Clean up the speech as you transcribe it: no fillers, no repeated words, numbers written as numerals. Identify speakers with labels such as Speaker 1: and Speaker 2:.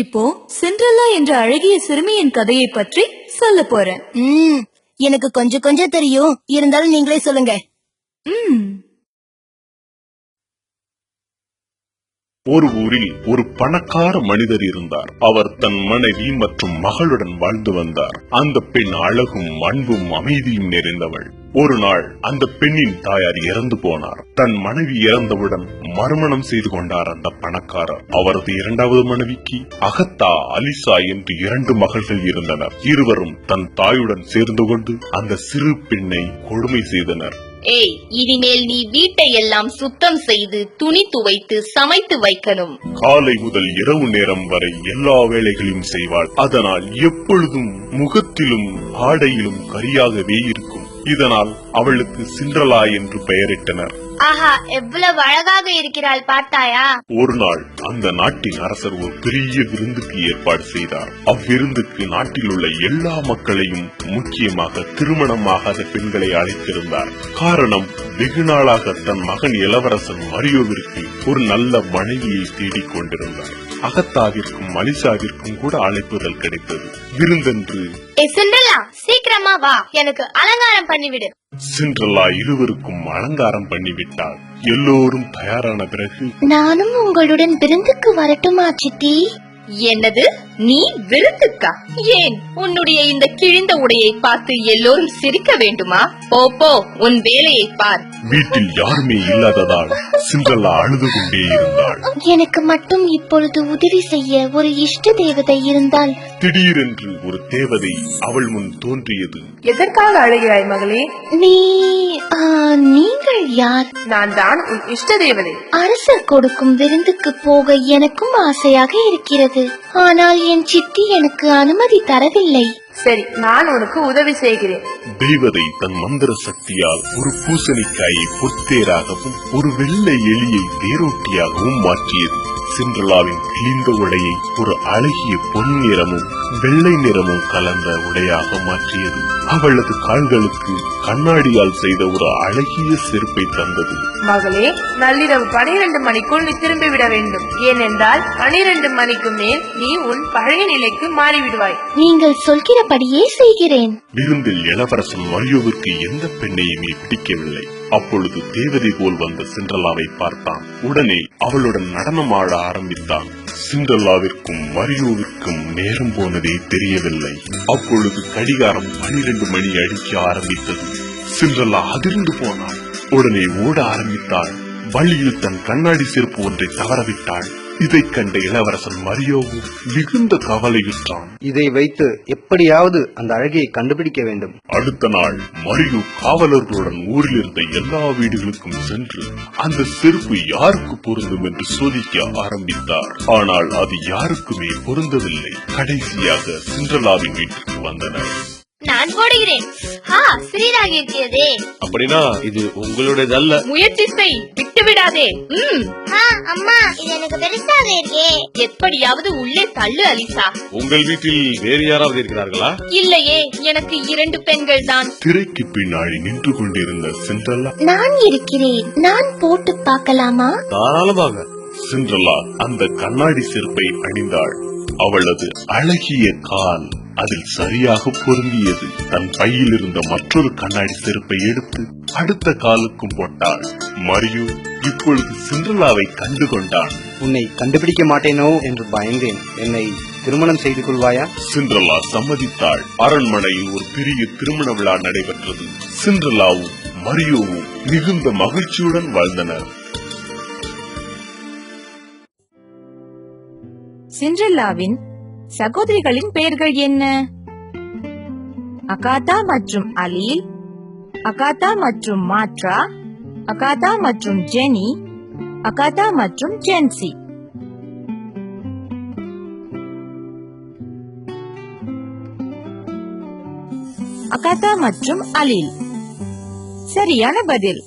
Speaker 1: இப்போ சிண்ட்ரெல்லா என்ற அழகிய சிறுமியின் கதையை பற்றி சொல்ல போறேன்.
Speaker 2: எனக்கு கொஞ்சம் கொஞ்சம் தெரியும், இருந்தாலும் நீங்களே சொல்லுங்க.
Speaker 3: ஒரு ஊரில் ஒரு பணக்கார மனிதர் இருந்தார். அவர் தன் மனைவி மற்றும் மகளுடன் வாழ்ந்து வந்தார். அந்த பெண் அழகும் அன்பும் அமைதியும் நிறைந்தவள். ஒரு நாள் அந்த பெண்ணின் தாயார் இறந்து போனார். தன் மனைவி இறந்தவுடன் மறுமணம் செய்து கொண்டார் அந்த பணக்காரர். அவரது இரண்டாவது மனைவிக்கு அகத்தா, அலிசா என்று 2 மகள்கள் இருந்தனர். இருவரும் தன் தாயுடன் சேர்ந்து கொண்டு அந்த சிறு பெண்ணை கொடுமை செய்தனர்.
Speaker 4: ஏய், இனிமேல் நீ வீட்டை எல்லாம் சுத்தம் செய்து துணி துவைத்து சமைத்து வைக்கணும்.
Speaker 3: காலை முதல் இரவு நேரம் வரை எல்லா வேலைகளையும் செய்வாள். அதனால் எப்பொழுதும் முகத்திலும் ஆடையிலும் கரியாகவே இருக்கும். இதனால் அவளுக்கு சிண்ட்ரெல்லா என்று பெயரிட்டனர்.
Speaker 5: ஆஹா, எவ்வளவு அழகாக இருக்கிறாள் பார்த்தாயா?
Speaker 3: ஒரு நாள் அந்த நாட்டின் அரசர் ஒரு பெரிய விருந்துக்கு ஏற்பாடு செய்தார். அவ்விருந்துக்கு நாட்டில் உள்ள எல்லா மக்களையும், முக்கியமாக திருமணமாகாத பெண்களை அழைத்திருந்தார். காரணம், வெகு நாளாக தன் மகன் இளவரசன் மரியோவிற்கு ஒரு நல்ல மனைவியை தேடிக் கொண்டிருந்தார். அகத்தாவிற்கும் அலிசாவிற்கும் கூட அழைப்புதல் கிடைத்தது. விருந்தன்று,
Speaker 5: சிண்ட்ரெல்லா, சீக்கிரமா வா, எனக்கு அலங்காரம் பண்ணிவிடு.
Speaker 3: சிண்ட்ரெல்லா இருவருக்கும் அலங்காரம் பண்ணிவிட்டாள். எல்லோரும் தயாரான பிறகு,
Speaker 2: நானும் உங்களுடன் விருந்துக்கு வரட்டுமா சித்தி?
Speaker 4: என்னது, நீ விருந்துக்கா? ஏன் உன்னுடைய இந்த கிழிந்த உடையை பார்த்து எல்லோரும் சிரிக்க வேண்டுமா? போ போ, உன் வேலையை பார்.
Speaker 3: வீட்டில் யாருமே இல்லாததால் சிண்ட்ரெல்லா அழுது கொண்டே இருந்தாள்.
Speaker 2: எனக்கு மட்டும் இப்பொழுது உதவி செய்ய ஒரு இஷ்ட தேவதை இருந்தால்.
Speaker 3: திடீரென்று ஒரு தேவதை அவள் முன் தோன்றியது.
Speaker 6: எதற்காக அழுகிறாய் மகளே?
Speaker 2: நீங்கள் யார்?
Speaker 6: நான் தான் உன் இஷ்ட தேவதை.
Speaker 2: அரசர் கொடுக்கும் விருந்துக்கு போக எனக்கும் ஆசையாக இருக்கிறது. ஆனால் என் சித்தி எனக்கு அனுமதி தரவில்லை.
Speaker 6: சரி, நான் உனக்கு உதவி செய்கிறேன்.
Speaker 3: தேவதை தன் மந்திர சக்தியால் ஒரு பூசணிக்காயை பொத்தேராகவும் ஒரு வெள்ளை எலியை தேரோட்டியாகவும் மாற்றியது. சிண்ட்ரெல்லாவின் கிழிந்த உடையை ஒரு அழகிய பொன் நிறமும் வெள்ளை நிறமும் கலந்த உடையாக மாற்றியது. அவளது கால்களுக்கு கண்ணாடியால் செய்த ஒரு அழகிய செருப்பை தந்தது.
Speaker 6: மகளே, நள்ளிரவு 12 மணிக்குள் நீ திரும்பிவிட வேண்டும். ஏனென்றால் 12 மணிக்கு மேல் நீ உன் பழைய நிலைக்கு மாறிவிடுவாய்.
Speaker 2: நீங்கள் சொல்கிறபடியே செய்கிறேன்.
Speaker 3: விருந்தில் இளவரசன் மரியோவிற்கு எந்த பெண்ணையுமே பிடிக்கவில்லை. அப்பொழுது தேவதை போல் வந்த சிண்ட்ரெல்லாவை பார்த்தான். உடனே அவளுடன் நடனமாட ஆரம்பித்தான். சிண்ட்ரெல்லாவிற்கும் மரியோவிற்கும் நேரம் போனதே தெரியவில்லை. அப்பொழுது கடிகாரம் 12 மணி அடிக்க ஆரம்பித்தது. சிண்ட்ரெல்லா அதிர்ந்து போனாள். உடனே ஓட ஆரம்பித்தாள். வழியில் தன் கண்ணாடி செருப்பு ஒன்றை தவறவிட்டாள். இதை கண்ட இளவரசன் மரியோவும் மிகுந்த கவலையுற்றான்.
Speaker 7: இதை வைத்து எப்படியாவது அந்த அழகியை கண்டுபிடிக்க வேண்டும்.
Speaker 3: அடுத்த நாள் மரியோ காவலர்களுடன் ஊரில் இருந்த எல்லா வீடுகளுக்கும் சென்று அந்த செருப்பு யாருக்கு பொருந்தும் என்று சோதிக்க ஆரம்பித்தார். ஆனால் அது யாருக்குமே பொருந்தவில்லை. கடைசியாக சிண்ட்ரெல்லாவின் வீட்டுக்கு வந்தனர்.
Speaker 5: நான் போடுகிறேன். சிறிதாக இருக்கிறதே.
Speaker 8: அப்படின்னா இது உங்களுடையதல்ல.
Speaker 4: முயற்சி செய், விட்டு விடாதே.
Speaker 5: அம்மா, இது எனக்கு பெருசாக இருக்கே.
Speaker 4: எப்படியாவது உள்ளே தள்ளு அலிசா.
Speaker 8: உங்கள் வீட்டில் வேறு யாராவது இருக்கிறார்களா?
Speaker 4: இல்லையே, எனக்கு 2 பெண்கள் தான்.
Speaker 3: திரைக்கு பின்னாடி நின்று கொண்டிருந்த சிண்ட்ரெல்லா,
Speaker 2: நான் இருக்கிறேன், நான் போட்டு பார்க்கலாமா?
Speaker 8: தாராளமாக.
Speaker 3: சிண்ட்ரெல்லா அந்த கண்ணாடி செருப்பை அணிந்தாள். அவளது அழகிய கால் அதில் சரியாக பொருந்தியது. தன் பையில் இருந்த மற்றொரு கண்ணாடி செருப்பை எடுத்து அடுத்த காலுக்கும் போட்டாள். மரியோ இப்பொழுது சிண்ட்ரெல்லாவை கண்டு கொண்டான்.
Speaker 7: உன்னை கண்டுபிடிக்க மாட்டேனோ என்று பயந்தேன். என்னை திருமணம் செய்து கொள்வாயா?
Speaker 3: சிண்ட்ரெல்லா சம்மதித்தாள். அரண்மனையில் ஒரு பெரிய திருமண விழா நடைபெற்றது. சிண்ட்ரெல்லாவும் மரியோவும் மிகுந்த மகிழ்ச்சியுடன் வாழ்ந்தனர்.
Speaker 1: சிண்ட்ரெல்லாவின் சகோதரிகளின் பெயர்கள் என்ன? அகாதா மற்றும் அலீல், அகாதா மற்றும் மாட்ரா, அகாதா மற்றும் ஜெனி, அகாதா மற்றும் ஜென்சி. அகாதா மற்றும் அலீல் சரியான பதில்.